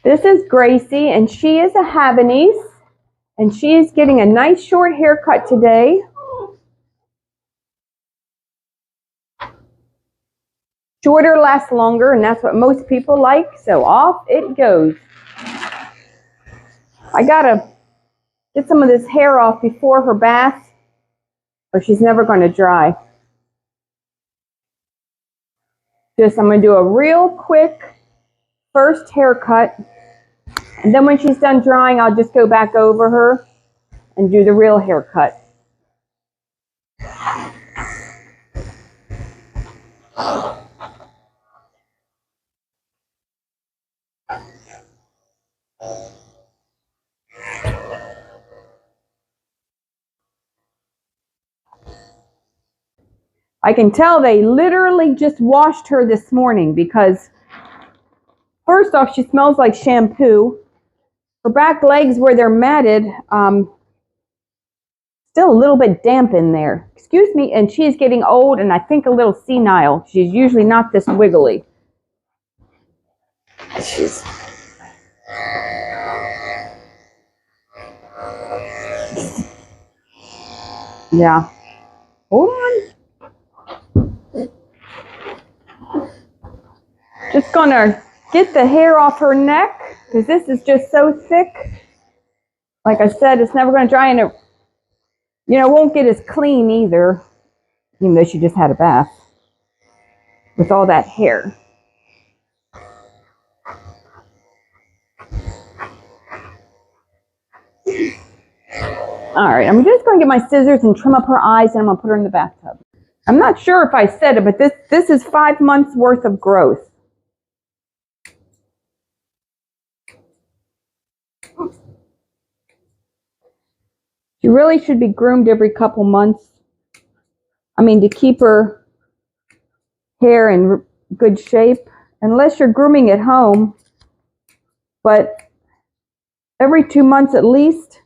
This is Gracie, and she is a Havanese, and she is getting a nice short haircut today. Shorter lasts longer, and that's what most people like, so off it goes. I gotta get some of this hair off before her bath, or she's never going to dry. I'm going to do a real quick first haircut, and then when she's done drying, I'll just go back over her and do the real haircut. I can tell they literally just washed her this morning because first off, she smells like shampoo. Her back legs where they're matted, still a little bit damp in there. Excuse me, and she's getting old and I think a little senile. She's usually not this wiggly. Yeah. Hold on. Just gonna get the hair off her neck because this is just so thick. Like I said, it's never gonna dry, and it, won't get as clean either, even though she just had a bath with all that hair. All right, I'm just gonna get my scissors and trim up her eyes, and I'm gonna put her in the bathtub. I'm not sure if I said it, but this is 5 months worth of growth. She really should be groomed every couple months. I mean, to keep her hair in good shape, unless you're grooming at home. But every 2 months at least.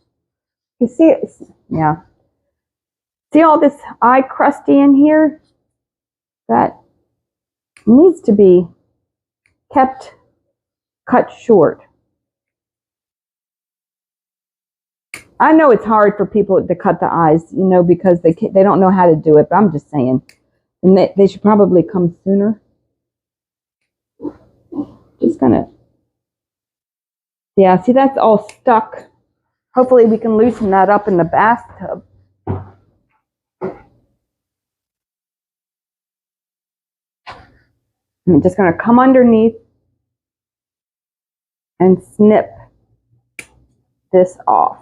You see it? Yeah. See all this eye crusty in here? That needs to be cut short. I know it's hard for people to cut the eyes, because they don't know how to do it, but I'm just saying. And they should probably come sooner. Just gonna, yeah, see that's all stuck. Hopefully we can loosen that up in the bathtub. I'm just gonna come underneath and snip this off.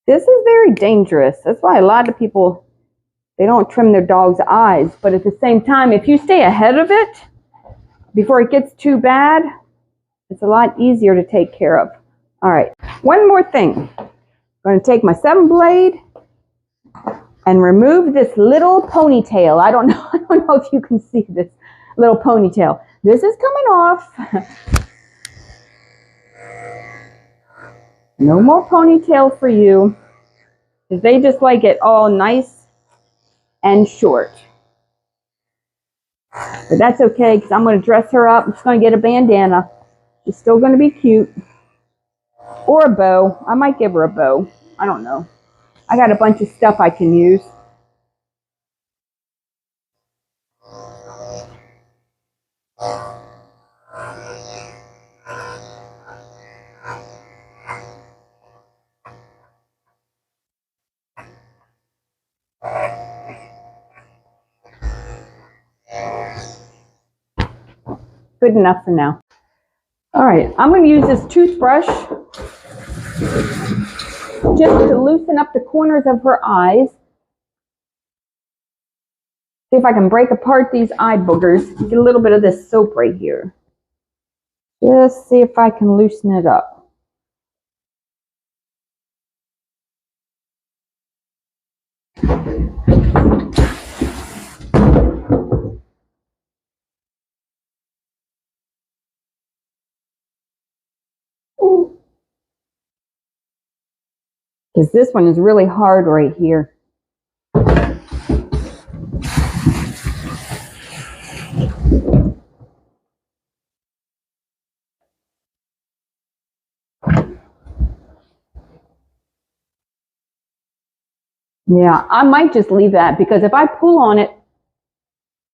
This is very dangerous. That's why a lot of people, they don't trim their dog's eyes. But at the same time, if you stay ahead of it before it gets too bad, it's a lot easier to take care of. All right, one more thing. I'm going to take my 7-blade and remove this little ponytail. I don't know if you can see this little ponytail. This is coming off. No more ponytail for you, because they just like it all nice and short. But that's okay, because I'm going to dress her up. I'm just going to get a bandana. She's still going to be cute. Or a bow. I might give her a bow. I don't know. I got a bunch of stuff I can use. Good enough for now. All right, I'm going to use this toothbrush just to loosen up the corners of her eyes. See if I can break apart these eye boogers. Get a little bit of this soap right here. Just see if I can loosen it up. Because this one is really hard right here. Yeah, I might just leave that because if I pull on it,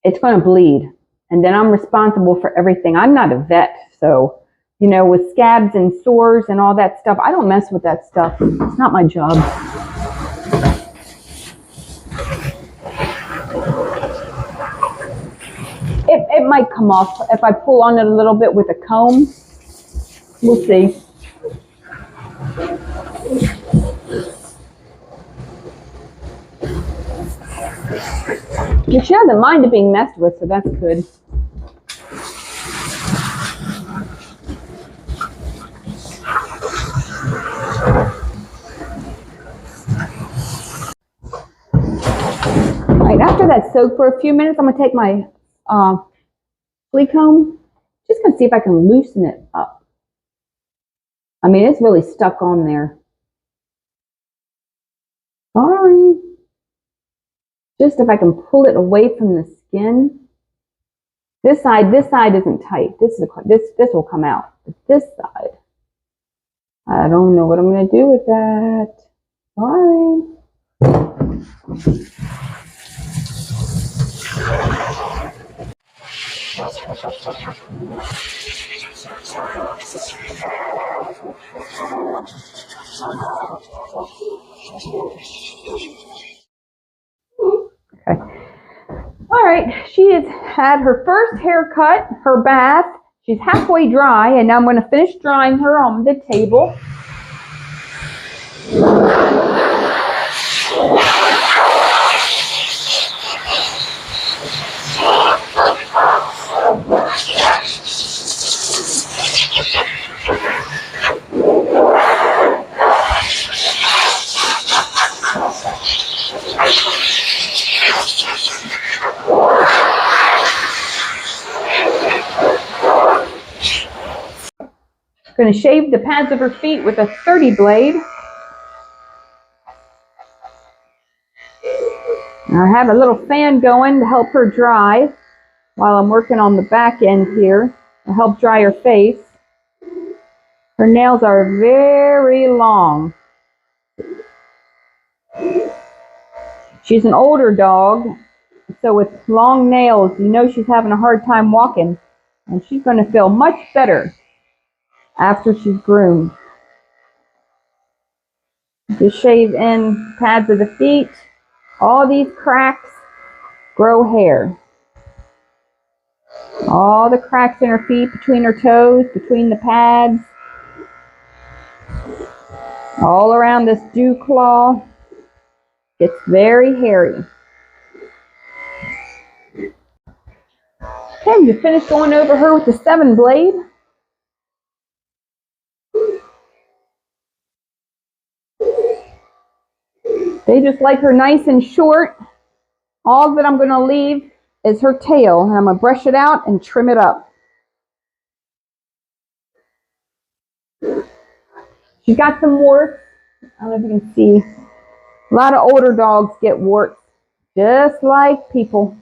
it's going to bleed. And then I'm responsible for everything. I'm not a vet, so, you know, with scabs and sores and all that stuff, I don't mess with that stuff. It's not my job. It might come off if I pull on it a little bit with a comb. We'll see. She doesn't mind it being messed with, so that's good. All right, after that soak for a few minutes, I'm going to take my flea comb. Just going to see if I can loosen it up. I mean, it's really stuck on there. Sorry. Just if I can pull it away from the skin. This side isn't tight. This will come out. But this side, I don't know what I'm going to do with that. Sorry. Okay. All right, she has had her first haircut, her bath. She's halfway dry, and now I'm going to finish drying her on the table. I'm going to shave the pads of her feet with a 30 blade. I have a little fan going to help her dry while I'm working on the back end here to help dry her face. Her nails are very long. She's an older dog, so with long nails, you know she's having a hard time walking, and she's going to feel much better after she's groomed. Just shave in pads of the feet. All these cracks grow hair. All the cracks in her feet, between her toes, between the pads, all around this dew claw. It's very hairy. Okay, you finish going over her with the 7 blade. They just like her nice and short. All that I'm going to leave is her tail, and I'm going to brush it out and trim it up. She's got some warts. I don't know if you can see. A lot of older dogs get warts, just like people.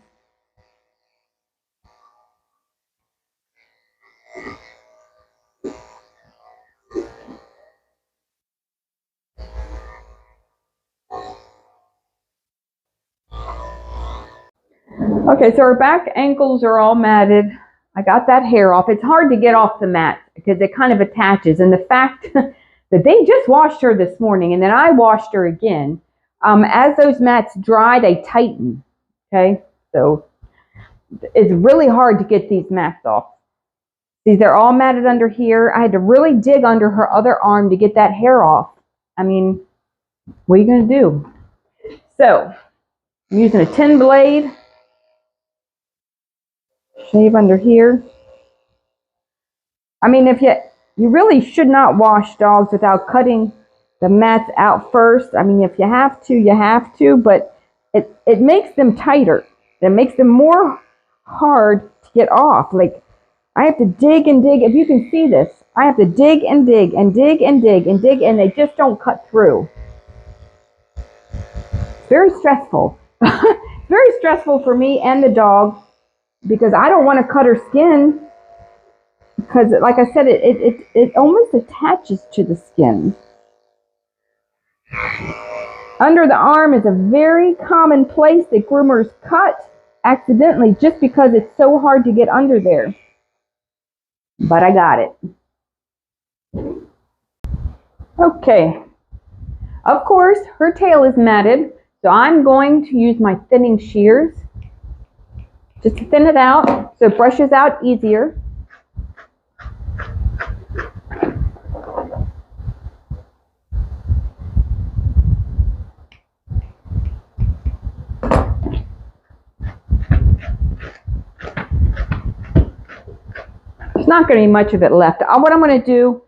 Okay, so her back ankles are all matted. I got that hair off. It's hard to get off the mat because it kind of attaches. And the fact that they just washed her this morning and then I washed her again, as those mats dry, they tighten. Okay, so it's really hard to get these mats off. See, they're all matted under here. I had to really dig under her other arm to get that hair off. I mean, what are you going to do? So, I'm using a 10 blade. Shave under here. I mean, if you really should not wash dogs without cutting the mats out first. I mean, if you have to, you have to, but it makes them tighter. It makes them more hard to get off. Like, I have to dig and dig. If you can see this, I have to dig and dig and dig and dig and dig, and they just don't cut through. It's very stressful. Very stressful for me and the dog because I don't want to cut her skin because, like I said, it almost attaches to the skin. Under the arm is a very common place that groomers cut accidentally just because it's so hard to get under there. But I got it. Okay. Of course, her tail is matted, so I'm going to use my thinning shears just to thin it out so it brushes out easier. There's not going to be much of it left. What I'm going to do,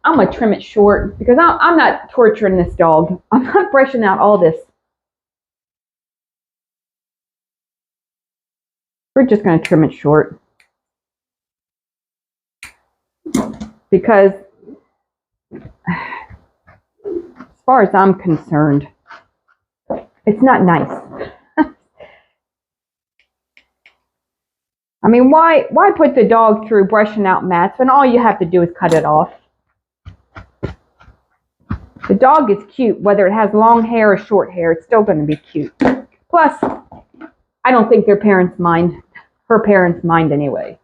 I'm going to trim it short because I'm not torturing this dog. I'm not brushing out all this. We're just going to trim it short because as far as I'm concerned, it's not nice. I mean, why put the dog through brushing out mats when all you have to do is cut it off? The dog is cute, whether it has long hair or short hair, it's still going to be cute. Plus, I don't think their parents mind. Her parents mind anyway.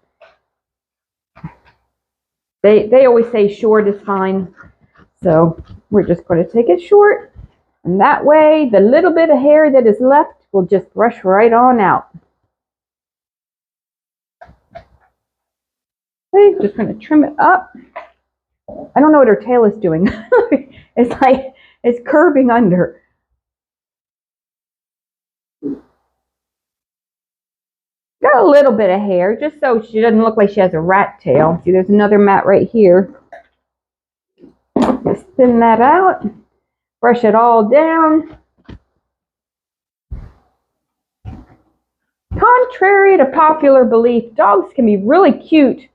They always say short is fine. So we're just going to take it short. And that way, the little bit of hair that is left will just brush right on out. Okay, just going to trim it up. I don't know what her tail is doing. It's like it's curving under. Got a little bit of hair, just so she doesn't look like she has a rat tail. See, there's another mat right here. Just thin that out. Brush it all down. Contrary to popular belief, dogs can be really cute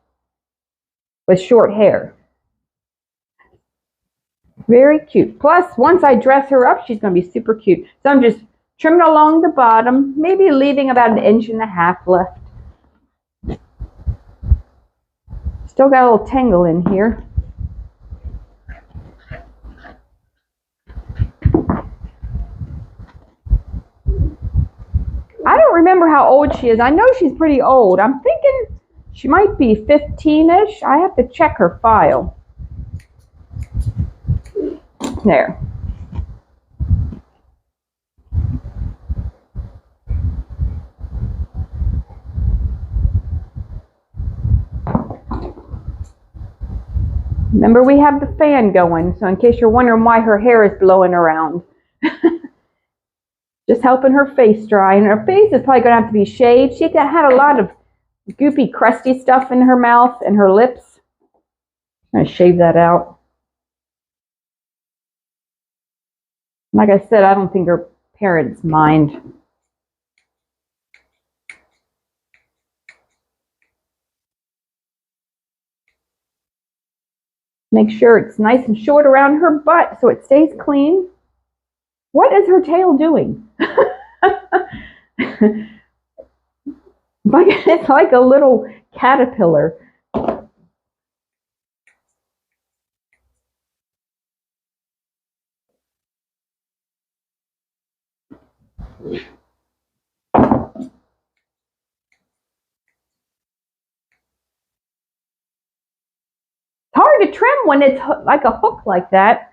with short hair. Very cute. Plus, once I dress her up, she's going to be super cute. So I'm just trimming along the bottom, maybe leaving about 1.5 inches left. Still got a little tangle in here. I don't remember how old she is. I know she's pretty old. I'm thinking she might be 15-ish. I have to check her file. There. Remember, we have the fan going, so in case you're wondering why her hair is blowing around. Just helping her face dry. And her face is probably going to have to be shaved. She had a lot of goopy, crusty stuff in her mouth and her lips. I'm going to shave that out. Like I said, I don't think her parents mind. Make sure it's nice and short around her butt so it stays clean. What is her tail doing? It's like a little caterpillar. It's hard to trim when it's like a hook like that.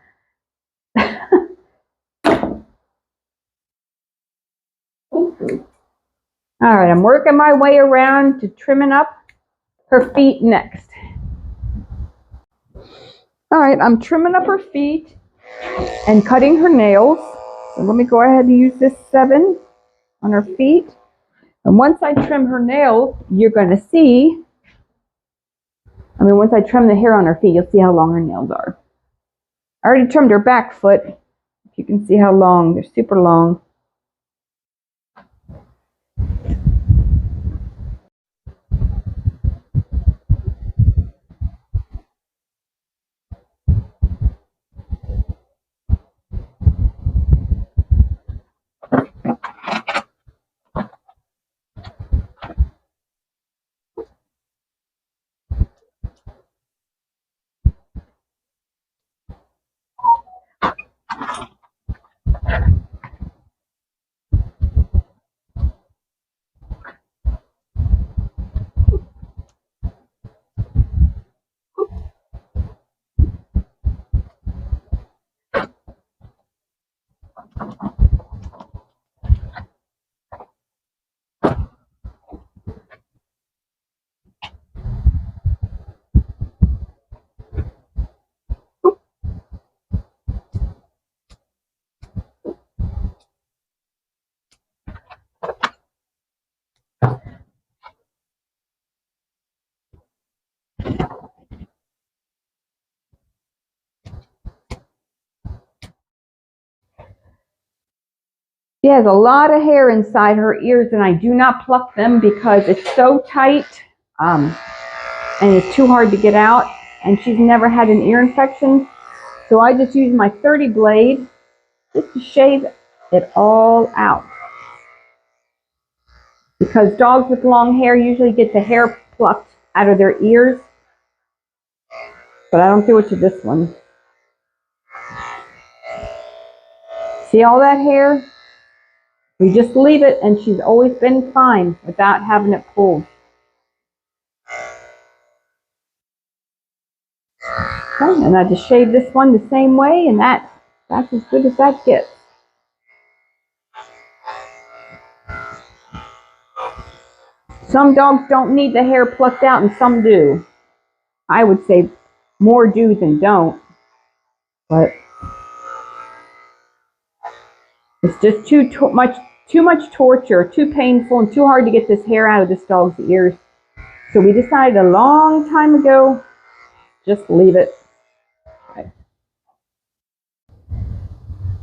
All right, I'm working my way around to trimming up her feet next. All right, I'm trimming up her feet and cutting her nails. So let me go ahead and use this 7 on her feet. And once I trim her nails, you're going to see, once I trim the hair on her feet, you'll see how long her nails are. I already trimmed her back foot. If you can see how long, they're super long. She has a lot of hair inside her ears, and I do not pluck them because it's so tight, and it's too hard to get out, and she's never had an ear infection. So I just use my 30 blade just to shave it all out. Because dogs with long hair usually get the hair plucked out of their ears, but I don't do it to this one. See all that hair? We just leave it, and she's always been fine without having it pulled. Okay, and I just shave this one the same way, and that's as good as that gets. Some dogs don't need the hair plucked out, and some do. I would say more do than don't, but it's just too much torture, too painful, and too hard to get this hair out of this dog's ears. So we decided a long time ago, just leave it. Okay.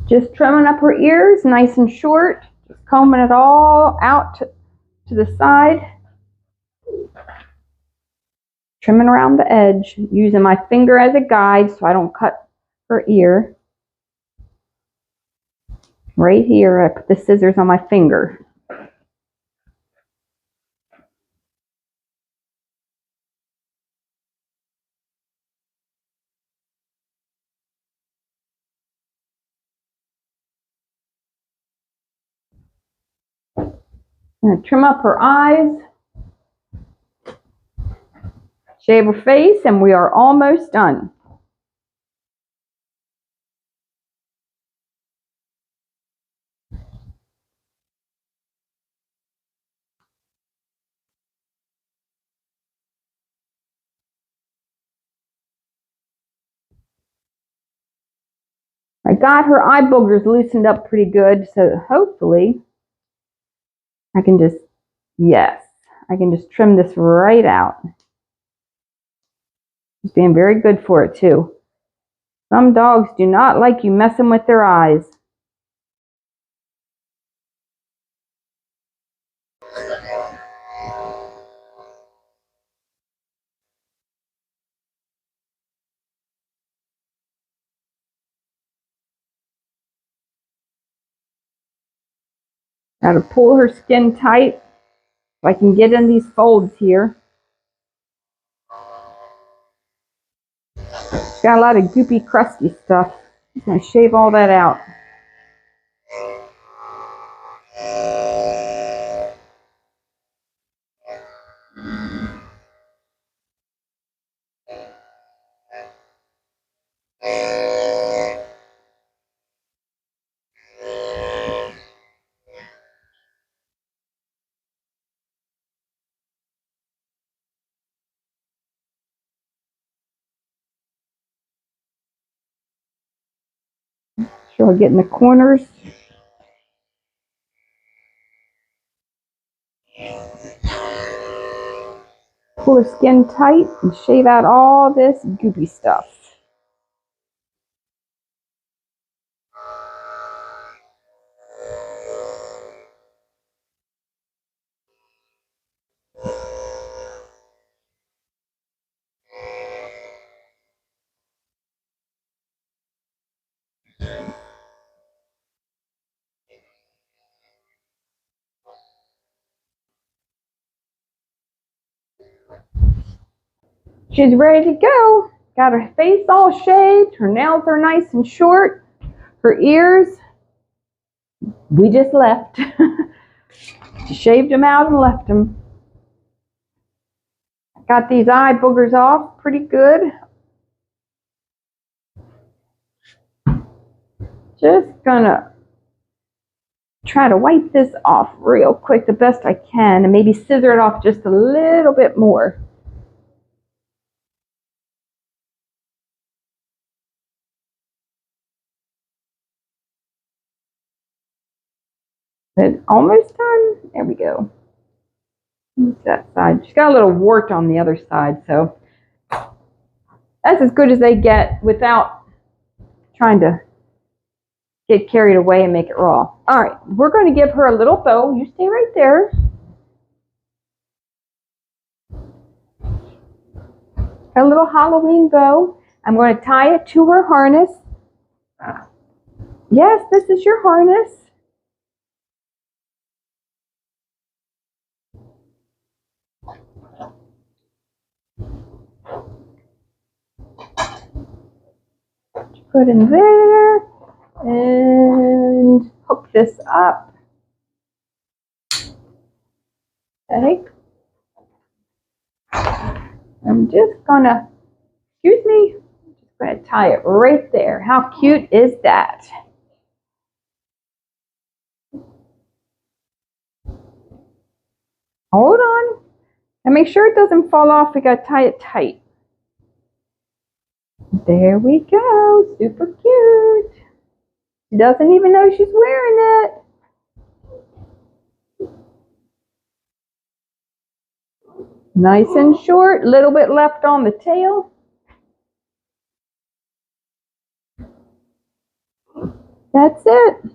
Just trimming up her ears, nice and short, just combing it all out to the side. Trimming around the edge, using my finger as a guide so I don't cut her ear. Right here, I put the scissors on my finger. I'm going to trim up her eyes, shave her face, and we are almost done. I got her eye boogers loosened up pretty good, so hopefully I can just, yes, I can just trim this right out. It's being very good for it too. Some dogs do not like you messing with their eyes. Got to pull her skin tight so I can get in these folds here. She's got a lot of goopy, crusty stuff. I'm going to shave all that out. Sure, I'll get in the corners. Pull her skin tight and shave out all this goopy stuff. She's ready to go. Got her face all shaved. Her nails are nice and short. Her ears, we just left. She shaved them out and left them. Got these eye boogers off pretty good. Just gonna try to wipe this off real quick the best I can and maybe scissor it off just a little bit more. It's almost done. There we go. That side. She's got a little wart on the other side, so that's as good as they get without trying to get carried away and make it raw. All right, we're going to give her a little bow. You stay right there. A little Halloween bow. I'm going to tie it to her harness. Yes, this is your harness. Put in there and hook this up. Okay. I'm just gonna, excuse me, I'm just gonna tie it right there. How cute is that? Hold on. And make sure it doesn't fall off. We gotta tie it tight. There we go. Super cute. She doesn't even know she's wearing it. Nice and short, little bit left on the tail. That's it.